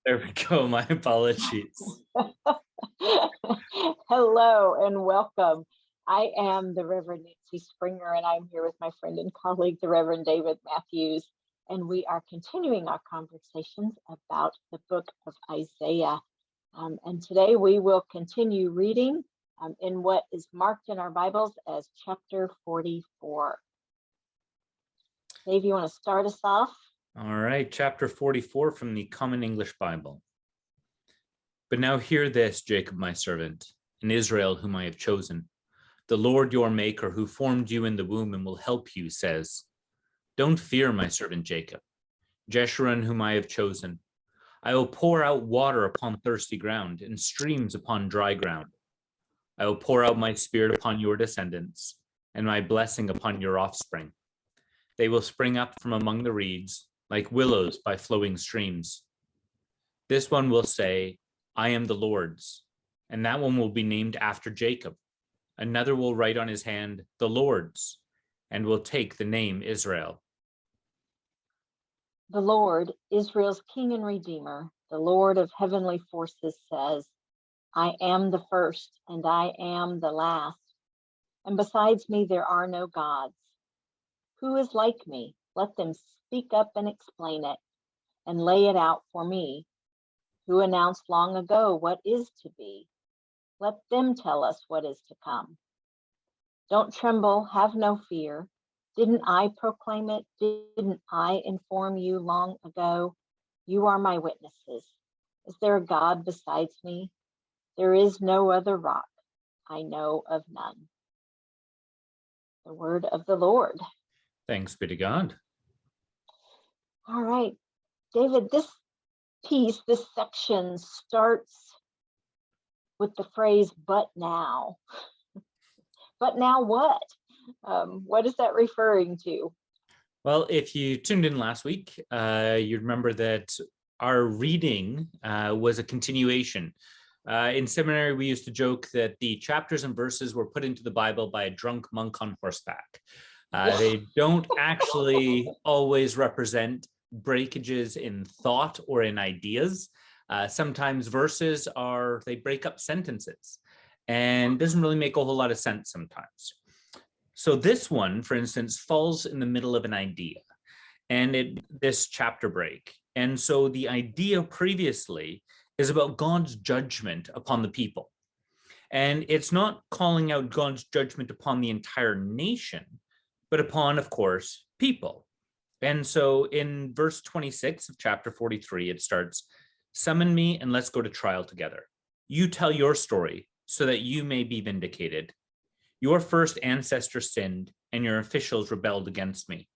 There we go. My apologies. Hello and welcome. I am the Reverend Nancy Springer, and I'm here with my friend and colleague, the Reverend David Matthews, and we are continuing our conversations about the book of Isaiah. And today we will continue reading in what is marked in our Bibles as chapter 44. Dave, you want to start us off? All right, chapter 44 from the Common English Bible. But now hear this, Jacob, my servant, and Israel, whom I have chosen. The Lord your maker, who formed you in the womb and will help you, says, don't fear, my servant Jacob, Jeshurun, whom I have chosen. I will pour out water upon thirsty ground and streams upon dry ground. I will pour out my spirit upon your descendants and my blessing upon your offspring. They will spring up from among the reeds, like willows by flowing streams. This one will say, I am the Lord's, and that one will be named after Jacob. Another will write on his hand, the Lord's, and will take the name Israel. The Lord, Israel's King and Redeemer, the Lord of heavenly forces says, I am the first and I am the last, and besides me there are no gods. Who is like me? Let them speak up and explain it, and lay it out for me. Who announced long ago what is to be? Let them tell us what is to come. Don't tremble, have no fear. Didn't I proclaim it? Didn't I inform you long ago? You are my witnesses. Is there a God besides me? There is no other rock. I know of none. The word of the Lord. Thanks be to God. All right, David, this section starts with the phrase, but now. But now what? What is that referring to? Well, if you tuned in last week, you remember that our reading was a continuation. In seminary, we used to joke that the chapters and verses were put into the Bible by a drunk monk on horseback. They don't actually always represent breakages in thought or in ideas. Sometimes verses they break up sentences and doesn't really make a whole lot of sense sometimes. So this one, for instance, falls in the middle of an idea and this chapter break. And so the idea previously is about God's judgment upon the people. And it's not calling out God's judgment upon the entire nation, but upon, of course, people. And so in verse 26 of chapter 43, it starts, summon me and let's go to trial together. You tell your story so that you may be vindicated. Your first ancestors sinned and your officials rebelled against me.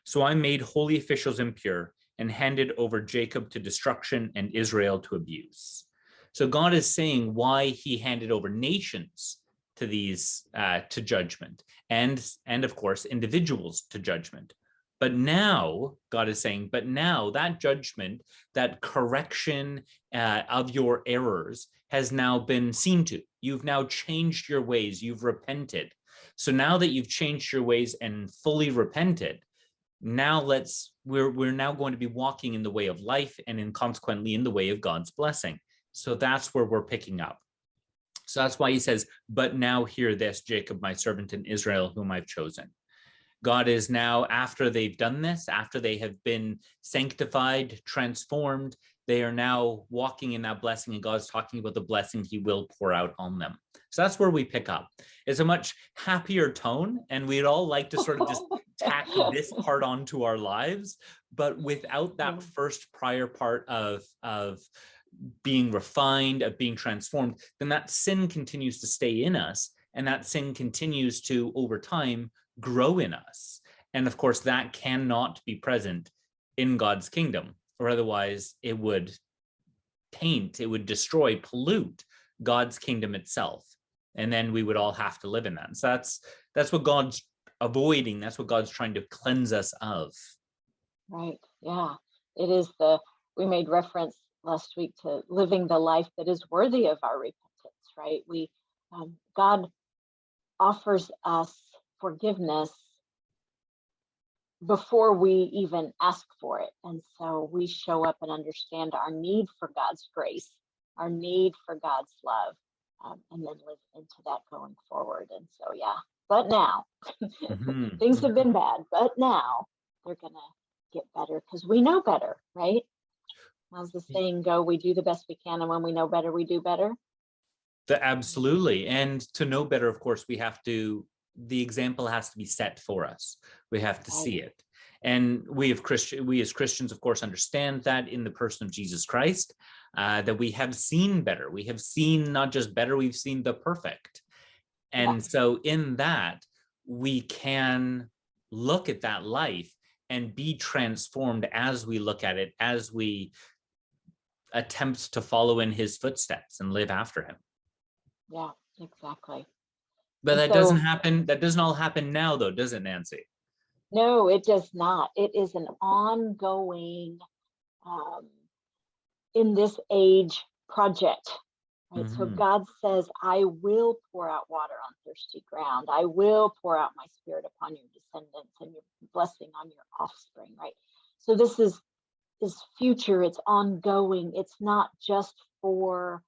So I made holy officials impure and handed over Jacob to destruction and Israel to abuse. So God is saying why he handed over nations to these to judgment and of course individuals to judgment. But now God is saying, but now that judgment, that correction of your errors has now been seen to. You've now changed your ways. You've repented. So now that you've changed your ways and fully repented, now we're now going to be walking in the way of life and consequently in the way of God's blessing. So that's where we're picking up. So that's why he says, but now hear this, Jacob, my servant, and Israel, whom I've chosen. God is now, after they've done this, after they have been sanctified, transformed, they are now walking in that blessing, and God's talking about the blessing he will pour out on them. So that's where we pick up. It's a much happier tone, and we'd all like to sort of just tack this part onto our lives, but without that first prior part of being refined, of being transformed, then that sin continues to stay in us, and that sin continues to, over time, grow in us. And of course, that cannot be present in God's kingdom, or otherwise it would taint, it would destroy, pollute God's kingdom itself. And then we would all have to live in that. So that's what God's avoiding. That's what God's trying to cleanse us of. Right. Yeah. It is we made reference last week to living the life that is worthy of our repentance, right? God offers us forgiveness before we even ask for it. And so we show up and understand our need for God's grace, our need for God's love, and then live into that going forward. And so, yeah, but now things have been bad, but now they're going to get better because we know better, right? How's the saying go? We do the best we can, and when we know better, we do better. Absolutely. And to know better, of course, the example has to be set for us. We have to see it. And we as Christians, of course, understand that in the person of Jesus Christ, that we have seen better. We have seen not just better, we've seen the perfect. And so in that, we can look at that life and be transformed as we look at it, as we attempt to follow in his footsteps and live after him. Yeah, exactly. But that doesn't happen. That doesn't all happen now, though, does it, Nancy? No, it does not. It is an ongoing, in this age project. Right? So God says, I will pour out water on thirsty ground. I will pour out my spirit upon your descendants and your blessing on your offspring, right? So this is future, it's ongoing. It's not just for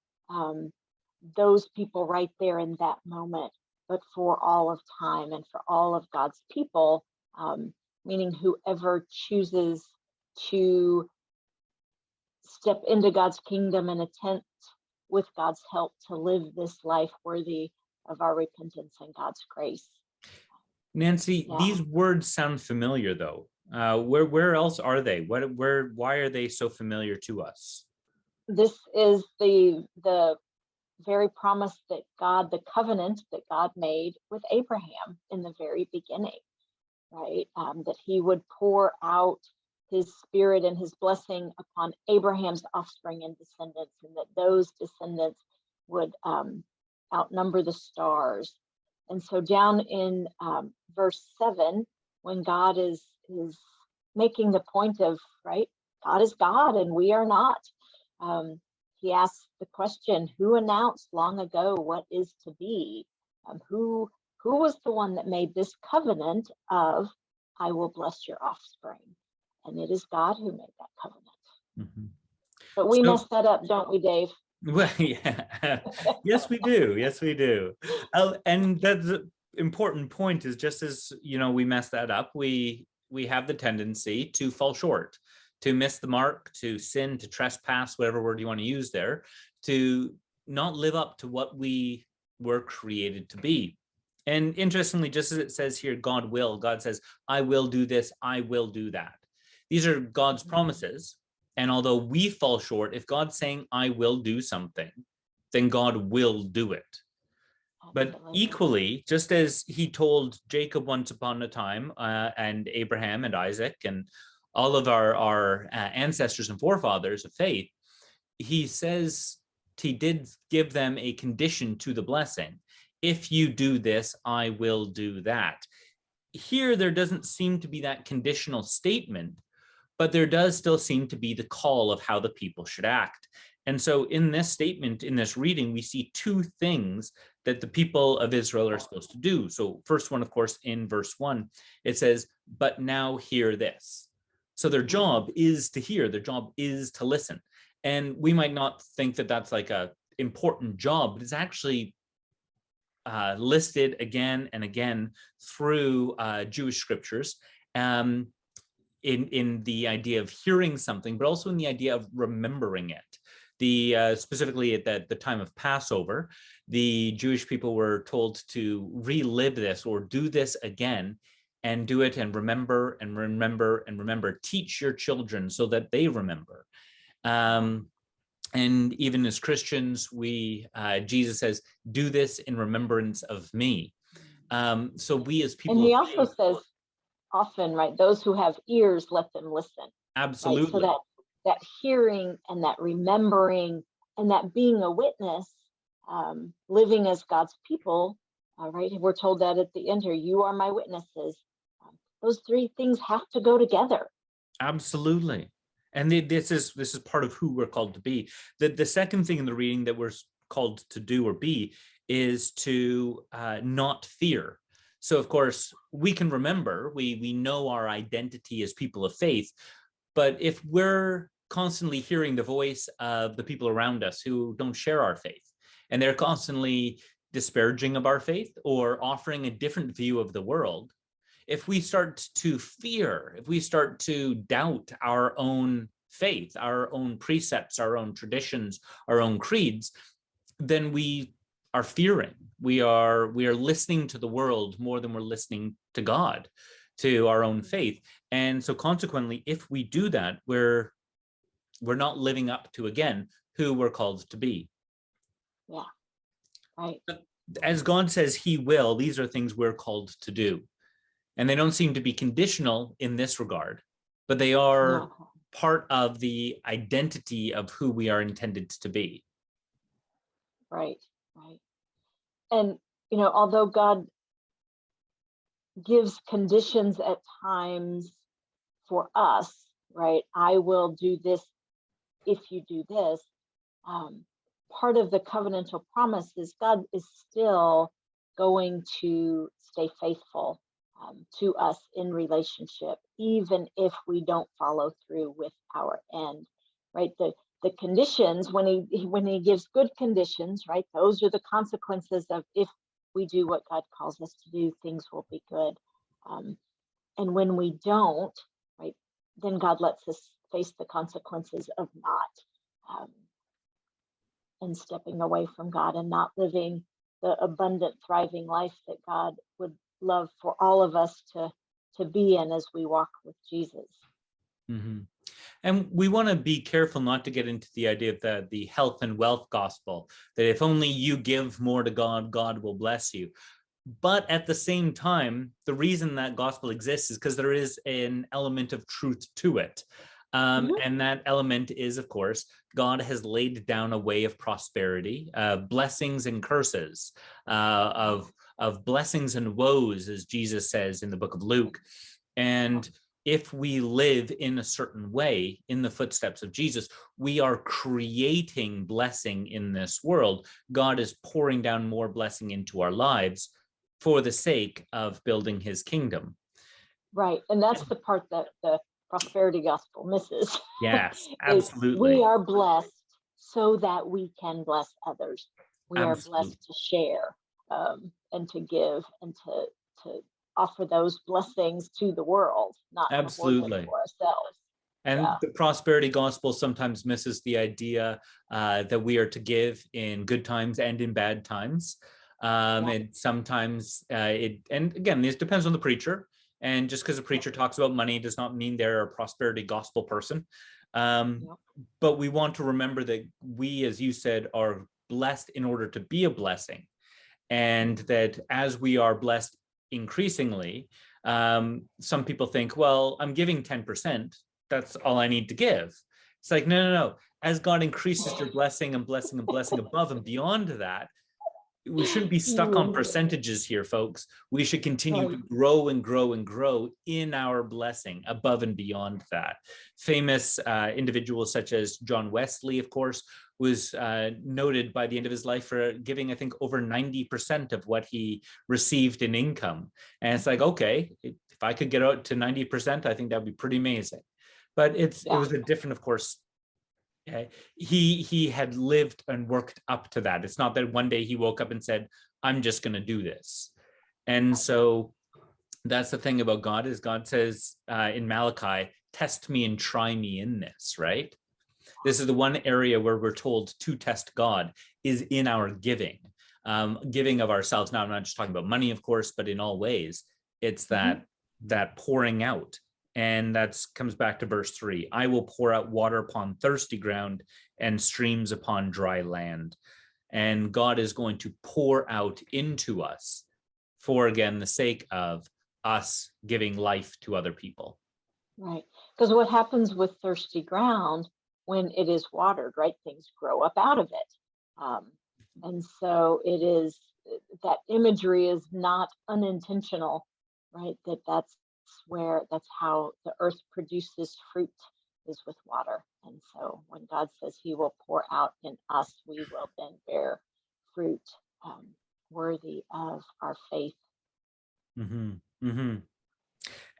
those people right there in that moment, but for all of time and for all of God's people, meaning whoever chooses to step into God's kingdom and attempt with God's help to live this life worthy of our repentance and God's grace. Nancy, these words sound familiar, though. Where else are they? Why are they so familiar to us? This is the very promise that the covenant that God made with Abraham in the very beginning, right? That he would pour out his spirit and his blessing upon Abraham's offspring and descendants, and that those descendants would outnumber the stars. And so down in verse 7, when God is making the point of, right, God is God and we are not. He asks the question, who announced long ago what is to be? Who was the one that made this covenant of, I will bless your offspring? And it is God who made that covenant. But we mess that up, don't we, Dave? Well, yeah. Yes, we do. Yes, we do. And that's an important point, is just as, we mess that up, we have the tendency to fall short, to miss the mark, to sin, to trespass, whatever word you want to use there, to not live up to what we were created to be. And interestingly, just as it says here, God says, I will do this, I will do that. These are God's promises. And although we fall short, if God's saying, I will do something, then God will do it. But equally, just as he told Jacob once upon a time, and Abraham and Isaac and all of our ancestors and forefathers of faith, he says he did give them a condition to the blessing. If you do this, I will do that. Here, there doesn't seem to be that conditional statement, but there does still seem to be the call of how the people should act. And so in this statement, in this reading, we see two things that the people of Israel are supposed to do. So first one, of course, in verse 1, it says, but now hear this. So their job is to hear, their job is to listen. And we might not think that that's like a important job, but it's actually listed again and again through Jewish scriptures. In the idea of hearing something, but also in the idea of remembering it. Specifically at the time of Passover, the Jewish people were told to relive this or do this again and do it and remember and remember and remember. Teach your children so that they remember. And even as Christians, Jesus says, do this in remembrance of me. So we as people— And he also says, often, right, those who have ears, let them listen. Absolutely. Right? So that hearing and that remembering and that being a witness, living as God's people, right? We're told that at the end here, you are my witnesses. Those three things have to go together. Absolutely. And this is part of who we're called to be. The second thing in the reading that we're called to do or be is to not fear. So of course we can remember, we know our identity as people of faith, but if we're constantly hearing the voice of the people around us who don't share our faith, and they're constantly disparaging of our faith or offering a different view of the world, if we start to fear, if we start to doubt our own faith, our own precepts, our own traditions, our own creeds, then we are fearing. We are listening to the world more than we're listening to God, to our own faith. And so consequently, if we do that, we're not living up to, again, who we're called to be. Yeah, right. As God says he will, these are things we're called to do. And they don't seem to be conditional in this regard, but they are No. part of the identity of who we are intended to be. Right, right. And, although God gives conditions at times for us, right? I will do this if you do this. Um, Part of the covenantal promise is God is still going to stay faithful to us in relationship, even if we don't follow through with our end, right? The conditions, when he gives good conditions, right? Those are the consequences of if we do what God calls us to do, things will be good. Um, and when we don't, right, then God lets us face the consequences of not, um, and stepping away from God and not living the abundant, thriving life that God would love for all of us to be in as we walk with Jesus. Mm-hmm. And we want to be careful not to get into the idea of the health and wealth gospel, that if only you give more to God, God will bless you. But at the same time, the reason that gospel exists is because there is an element of truth to it. Mhm. And that element is, of course, God has laid down a way of prosperity, blessings and curses, of blessings and woes, as Jesus says in the book of Luke. And if we live in a certain way in the footsteps of Jesus, we are creating blessing in this world. God is pouring down more blessing into our lives for the sake of building his kingdom. Right. And that's the part that the prosperity gospel misses. Yes, Is we absolutely. are blessed so that we can bless others. We are Absolutely. blessed to share, and to give and to offer those blessings to the world, not to hoard them Absolutely. for ourselves. And Yeah. the prosperity gospel sometimes misses the idea that we are to give in good times and in bad times. Yeah. And sometimes and again, this depends on the preacher. And just because a Yep. preacher talks about money does not mean they're a prosperity gospel person. Um, Yep. but we want to remember that we, as you said, are blessed in order to be a blessing. And that as we are blessed increasingly, some people think, well, I'm giving 10%. That's all I need to give. It's like, no, no, no. As God increases your blessing and blessing and blessing above and beyond that, we shouldn't be stuck on Mm. percentages here, folks. We should continue Right. to grow and grow and grow in our blessing above and beyond that. Famous individuals such as John Wesley, of course, was noted by the end of his life for giving, I think, over 90% of what he received in income. And it's like, okay, if I could get out to 90%, I think that'd be pretty amazing. But it Yeah. was a different, of course, he had lived and worked up to that. It's not that one day he woke up and said, I'm just going to do this. And so that's the thing about God, is God says in Malachi, test me and try me in this, right? This is the one area where we're told to test God, is in our giving, giving of ourselves. Now, I'm not just talking about money, of course, but in all ways, it's Mhm. that pouring out. And that comes back to verse 3. I will pour out water upon thirsty ground and streams upon dry land. And God is going to pour out into us for, again, the sake of us giving life to other people. Right. Because what happens with thirsty ground when it is watered, right? Things grow up out of it. Um, and so it is, that imagery is not unintentional, right? That's how the earth produces fruit, is with water. And so when God says he will pour out in us, we will then bear fruit, worthy of our faith. Mm-hmm. Mm-hmm.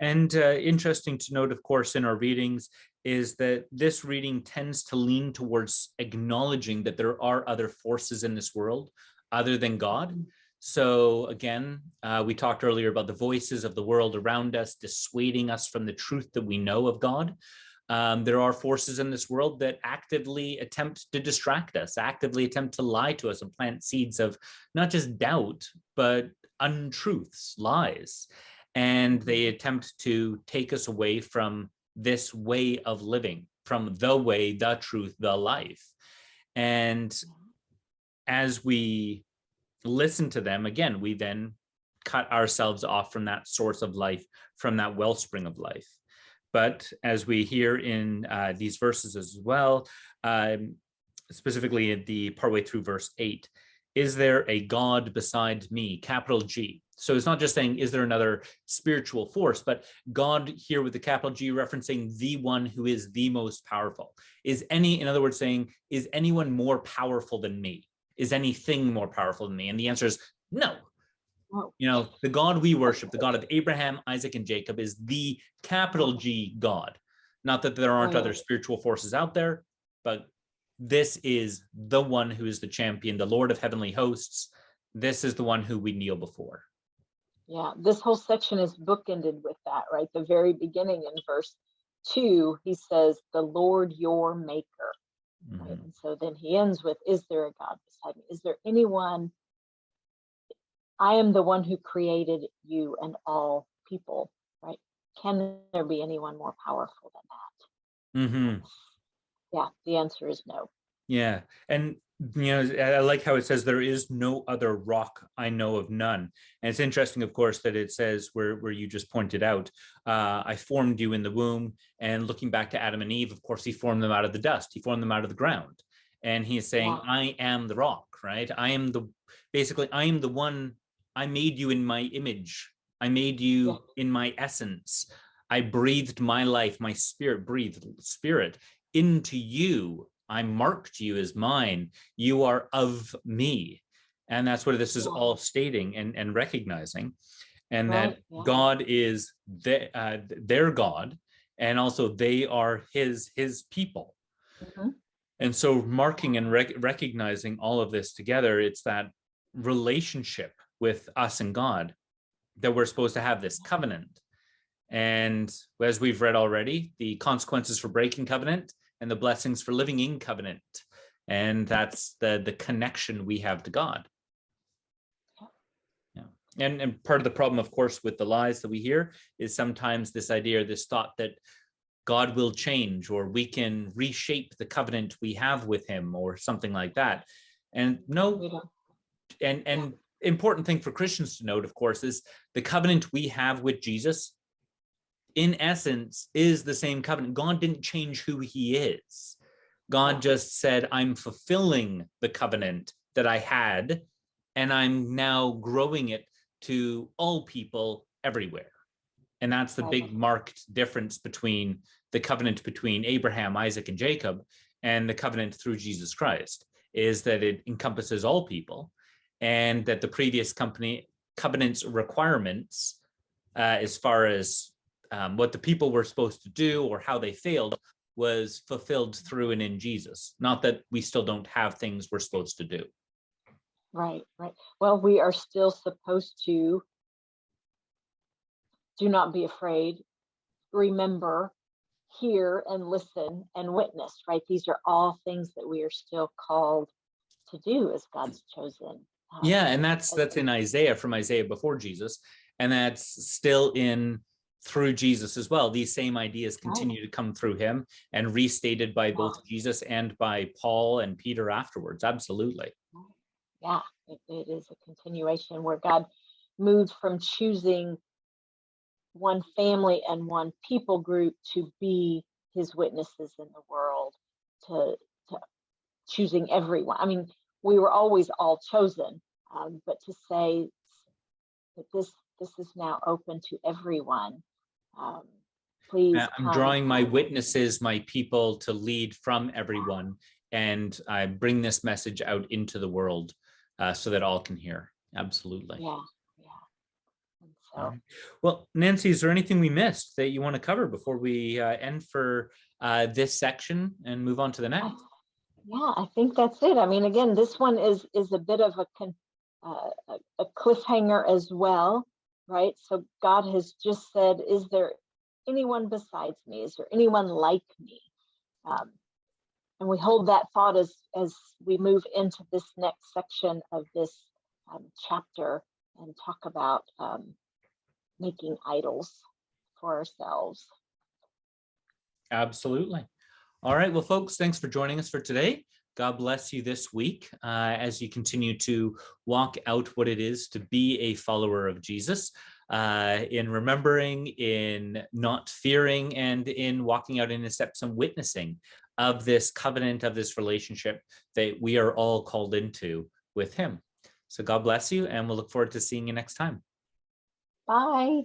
And interesting to note, of course, in our readings is that this reading tends to lean towards acknowledging that there are other forces in this world other than God. So again, we talked earlier about the voices of the world around us dissuading us from the truth that we know of God. There are forces in this world that actively attempt to distract us, actively attempt to lie to us and plant seeds of not just doubt, but untruths, lies. And they attempt to take us away from this way of living, from the way, the truth, the life. And as we listen to them, again, we then cut ourselves off from that source of life, from that wellspring of life. But as we hear in these verses as well, specifically in the partway through verse 8, is there a God beside me, capital G? So it's not just saying, is there another spiritual force, but God here with the capital G referencing the one who is the most powerful. In other words, saying, is anyone more powerful than me? Is anything more powerful than me? And the answer is no. You know, the God we worship, the God of Abraham, Isaac, and Jacob, is the capital G God. Not that there aren't other spiritual forces out there, but this is the one who is the champion, the Lord of heavenly hosts. This is the one who we kneel before. Yeah, this whole section is bookended with that, right? The very beginning in verse 2, he says, the Lord your maker. Right? And so then he ends with, is there a God beside me? Is there anyone? I am the one who created you and all people, right? Can there be anyone more powerful than that? Mm-hmm. Yeah, the answer is no. Yeah. And, you know, I like how it says, there is no other rock, I know of none. And it's interesting, of course, that it says where you just pointed out, I formed you in the womb. And looking back to Adam and Eve, of course, he formed them out of the dust. He formed them out of the ground. And he is saying, I am the rock, right? I am the one. I made you in my image. I made you in my essence. I breathed my life, my spirit breathed spirit into you. I marked you as mine. You are of me. And that's what this is all stating and recognizing. And that God is their God. And also they are his people. Mm-hmm. And so marking and recognizing all of this together, it's that relationship with us and God that we're supposed to have, this covenant. And as we've read already, the consequences for breaking covenant and the blessings for living in covenant. And that's the connection we have to God. Yeah. And part of the problem, of course, with the lies that we hear is sometimes this idea or this thought that God will change, or we can reshape the covenant we have with him, or something like that. And no, and important thing for Christians to note, of course, is the covenant we have with Jesus, in essence, is the same covenant. God didn't change who he is. God just said, I'm fulfilling the covenant that I had, and I'm now growing it to all people everywhere. And that's the big marked difference between the covenant between Abraham, Isaac, and Jacob and the covenant through Jesus Christ, is that it encompasses all people, and that the previous covenant's requirements, as far as what the people were supposed to do or how they failed, was fulfilled through and in Jesus. Not that we still don't have things we're supposed to do. Right. Well, we are still supposed to do not be afraid, remember, hear, and listen, and witness, right? These are all things that we are still called to do as God's chosen. Yeah, and that's in Isaiah, from Isaiah before Jesus, and that's still in through Jesus as well. These same ideas continue to come through him and restated by both Jesus and by Paul and Peter afterwards. Absolutely. Yeah, it is a continuation where God moved from choosing one family and one people group to be his witnesses in the world, to choosing everyone. I mean, we were always all chosen, but to say that this is now open to everyone. Please I'm drawing my witnesses, my people, to lead from everyone, and I bring this message out into the world so that all can hear. Absolutely. Yeah. And So, Well, Nancy, is there anything we missed that you want to cover before we end for this section and move on to the next? yeah, I think that's it. I mean, again, this one is a bit of a cliffhanger as well, right? So God has just said, "Is there anyone besides me? Is there anyone like me?" And we hold that thought as we move into this next section of this chapter and talk about making idols for ourselves. Absolutely. All right. Well, folks, thanks for joining us for today. God bless you this week as you continue to walk out what it is to be a follower of Jesus, in remembering, in not fearing, and in walking out in his steps and witnessing of this covenant, of this relationship that we are all called into with him. So God bless you, and we'll look forward to seeing you next time. Bye.